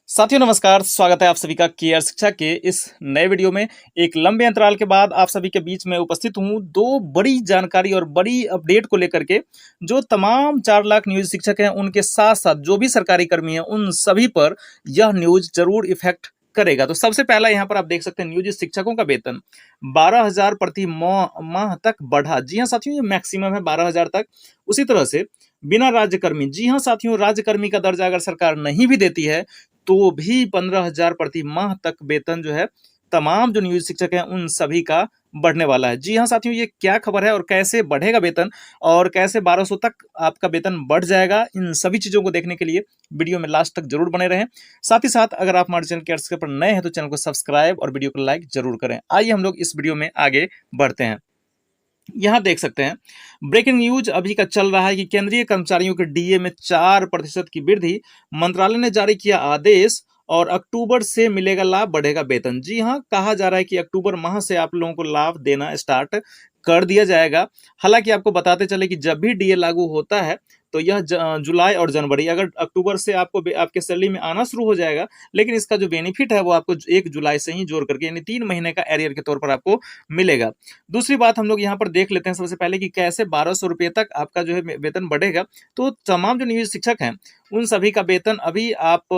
साथियों नमस्कार, स्वागत है आप सभी का केयर शिक्षा के इस नए वीडियो में। एक लंबे अंतराल के बाद आप सभी के बीच में उपस्थित हूँ दो बड़ी जानकारी और बड़ी अपडेट को लेकर के। जो तमाम 4 लाख नियोजित शिक्षक हैं उनके साथ साथ जो भी सरकारी कर्मी हैं उन सभी पर यह न्यूज जरूर इफेक्ट करेगा। तो सबसे पहला यहाँ पर आप देख सकते हैं, नियोजित शिक्षकों का वेतन 12,000 प्रति माह तक बढ़ा। जी हाँ साथियों, ये मैक्सिमम है 12,000 तक। उसी तरह से बिना राज्यकर्मी, जी हाँ साथियों, राज्यकर्मी का दर्जा अगर सरकार नहीं भी देती है तो भी 15,000 प्रति माह तक वेतन जो है तमाम जो नियोजित शिक्षक हैं उन सभी का बढ़ने वाला है। जी हाँ साथियों, ये क्या खबर है और कैसे बढ़ेगा वेतन और कैसे 1200 तक आपका वेतन बढ़ जाएगा, इन सभी चीजों को देखने के लिए वीडियो में लास्ट तक जरूर बने रहें। साथ ही साथ अगर आप हमारे चैनल के पर नए हैं तो चैनल को सब्सक्राइब और वीडियो को लाइक जरूर करें। आइए हम लोग इस वीडियो में आगे बढ़ते हैं। यहां देख सकते हैं, ब्रेकिंग न्यूज अभी का चल रहा है कि केंद्रीय कर्मचारियों के डीए में 4% की वृद्धि, मंत्रालय ने जारी किया आदेश और अक्टूबर से मिलेगा लाभ, बढ़ेगा वेतन। जी हां, कहा जा रहा है कि अक्टूबर माह से आप लोगों को लाभ देना स्टार्ट कर दिया जाएगा। हालांकि आपको बताते चले कि जब भी डीए लागू होता है तो यह जुलाई और जनवरी, अगर अक्टूबर से आपको आपके सैलरी में आना शुरू हो जाएगा, लेकिन इसका जो बेनिफिट है वो आपको 1 जुलाई से ही जोड़ करके यानी 3 महीने का एरियर के तौर पर आपको मिलेगा। दूसरी बात हम लोग यहाँ पर देख लेते हैं सबसे पहले कि कैसे 1200 रुपये तक आपका जो है वेतन बढ़ेगा। तो तमाम जो नियोजित शिक्षक हैं उन सभी का वेतन अभी आप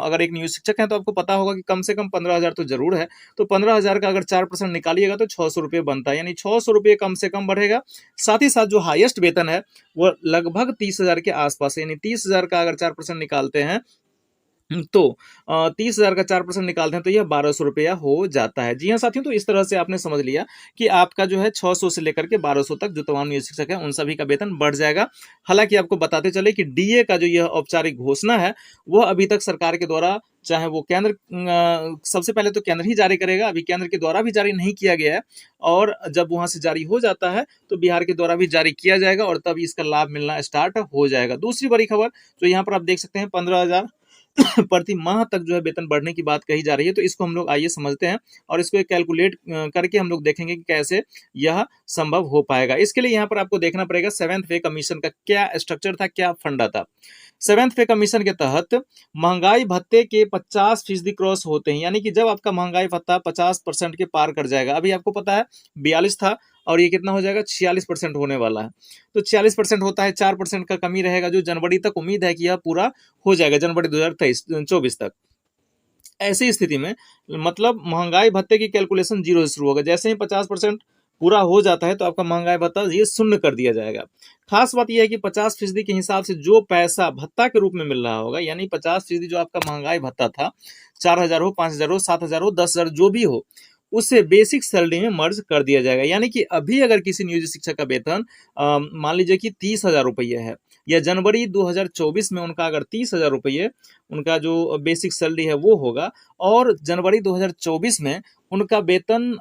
अगर एक नियोजित शिक्षक हैं तो आपको पता होगा कि कम से कम 15,000 तो जरूर है। तो 15,000 का अगर 4% निकालिएगा तो 600 रुपये बनता है, यानी 600 रुपये कम से कम बढ़ेगा। साथ ही साथ जो हाईएस्ट वेतन है वो लगभग 30,000 के आसपास है, यानी 30,000 का अगर 4% निकालते हैं तो 30,000 का 4% निकालते हैं तो यह 1200 रुपया हो जाता है। जी हाँ साथियों, तो इस तरह से आपने समझ लिया कि आपका जो है 600 से लेकर के 1200 तक जो तमाम नियोजित शिक्षक हैं उन सभी का वेतन बढ़ जाएगा। हालांकि आपको बताते चले कि डीए का जो यह औपचारिक घोषणा है वह अभी तक सरकार के द्वारा, चाहे वो केंद्र, सबसे पहले तो केंद्र ही जारी करेगा, अभी केंद्र के द्वारा भी जारी नहीं किया गया है। और जब वहां से जारी हो जाता है तो बिहार के द्वारा भी जारी किया जाएगा और तब इसका लाभ मिलना स्टार्ट हो जाएगा। दूसरी बड़ी खबर जो यहाँ पर आप देख सकते हैं, 15,000 प्रति माह तक जो है वेतन बढ़ने की बात कही जा रही है। तो इसको हम लोग आइए समझते हैं और इसको एक कैलकुलेट करके हम लोग देखेंगे कि कैसे यह संभव हो पाएगा। इसके लिए यहाँ पर आपको देखना पड़ेगा सेवेंथ पे कमीशन का क्या स्ट्रक्चर था, क्या फंडा था। सेवेंथ पे कमीशन के तहत महंगाई भत्ते के 50% क्रॉस होते हैं, यानी कि जब आपका महंगाई भत्ता 50% के पार कर जाएगा, अभी आपको पता है 42 था और ये कितना हो जाएगा, 46% होने वाला है। तो 46% होता है, 4% का कमी रहेगा जो जनवरी तक उम्मीद है कि यह पूरा हो जाएगा, जनवरी 2024 तक। ऐसी स्थिति में मतलब महंगाई भत्ते की कैलकुलेशन जीरो से शुरू होगा। जैसे ही 50% पूरा हो जाता है तो आपका महंगाई भत्ता ये शून्य कर दिया जाएगा। खास बात यह है कि 50% के हिसाब से जो पैसा भत्ता के रूप में मिल रहा होगा, यानी 50% जो आपका महंगाई भत्ता था, 4,000 हो, 5,000 हो, 7,000 हो, 10,000 जो भी हो, उसे बेसिक सैलरी में मर्ज कर दिया जाएगा। यानी कि अभी अगर किसी नियोजित शिक्षक का वेतन मान लीजिए कि 30,000 रुपये है, या जनवरी 2024 में उनका अगर 30,000 रुपये उनका जो बेसिक सैलरी है वो होगा, और जनवरी 2024 में उनका वेतन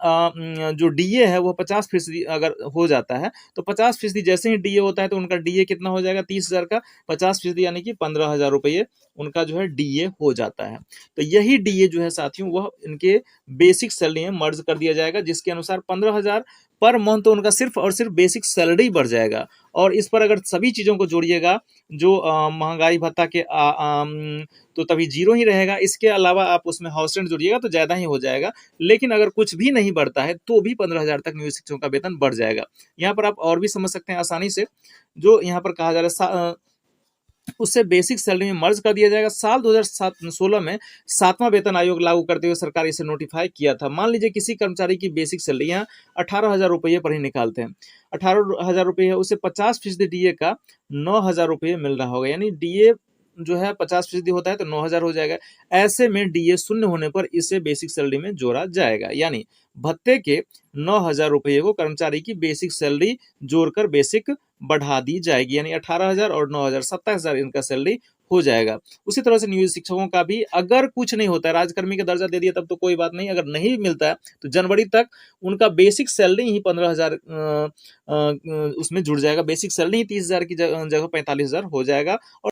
जो डीए है वो 50% अगर हो जाता है तो 50% जैसे ही डीए होता है तो उनका डीए कितना हो जाएगा, 30,000 का 50% यानी कि 15,000 रुपये उनका जो है डीए हो जाता है। तो यही डीए जो है साथियों वह इनके बेसिक सैलरी में मर्ज कर दिया जाएगा, जिसके अनुसार 15,000 पर मंथ तो उनका सिर्फ और सिर्फ बेसिक सैलरी बढ़ जाएगा। और इस पर अगर सभी चीज़ों को जोड़िएगा जो महंगाई भत्ता के तो तभी जीरो ही रहेगा। इसके अलावा आप उसमें हाउस रेंट जोड़िएगा तो ज़्यादा ही हो जाएगा। लेकिन अगर कुछ भी नहीं बढ़ता है तो भी 15,000 तक नियोजित शिक्षकों का वेतन बढ़ जाएगा। यहाँ पर आप और भी समझ सकते हैं आसानी से, जो यहाँ पर कहा जा रहा है उससे बेसिक सैलरी में मर्ज कर दिया जाएगा। साल 2016 में 7वां वेतन आयोग लागू करते हुए सरकार इसे नोटिफाई किया था। मान लीजिए किसी कर्मचारी की बेसिक सैलरी यहाँ 18,000 रुपये पर ही निकालते हैं, 18,000 रुपये है, उसे 50% डीए का 9,000 रुपये मिल रहा होगा, यानी डीए जो है 50% होता है तो 9,000 हो जाएगा। ऐसे में डीए शून्य होने पर इसे बेसिक सैलरी में जोड़ा जाएगा, यानी भत्ते के 9,000 रुपये को कर्मचारी की बेसिक सैलरी जोड़कर बेसिक बढ़ा दी जाएगी, यानी 18,000 और 9,000 27,000 इनका सैलरी हो जाएगा। उसी तरह से नियोजित शिक्षकों का भी अगर कुछ नहीं होता है, राजकर्मी का दर्जा दे दिया तब तो कोई बात नहीं, अगर नहीं मिलता है तो जनवरी तक उनका बेसिक सैलरी ही 15,000 उसमें जुड़ जाएगा। बेसिक सैलरी ही 30,000 की जगह 45,000 हो जाएगा। और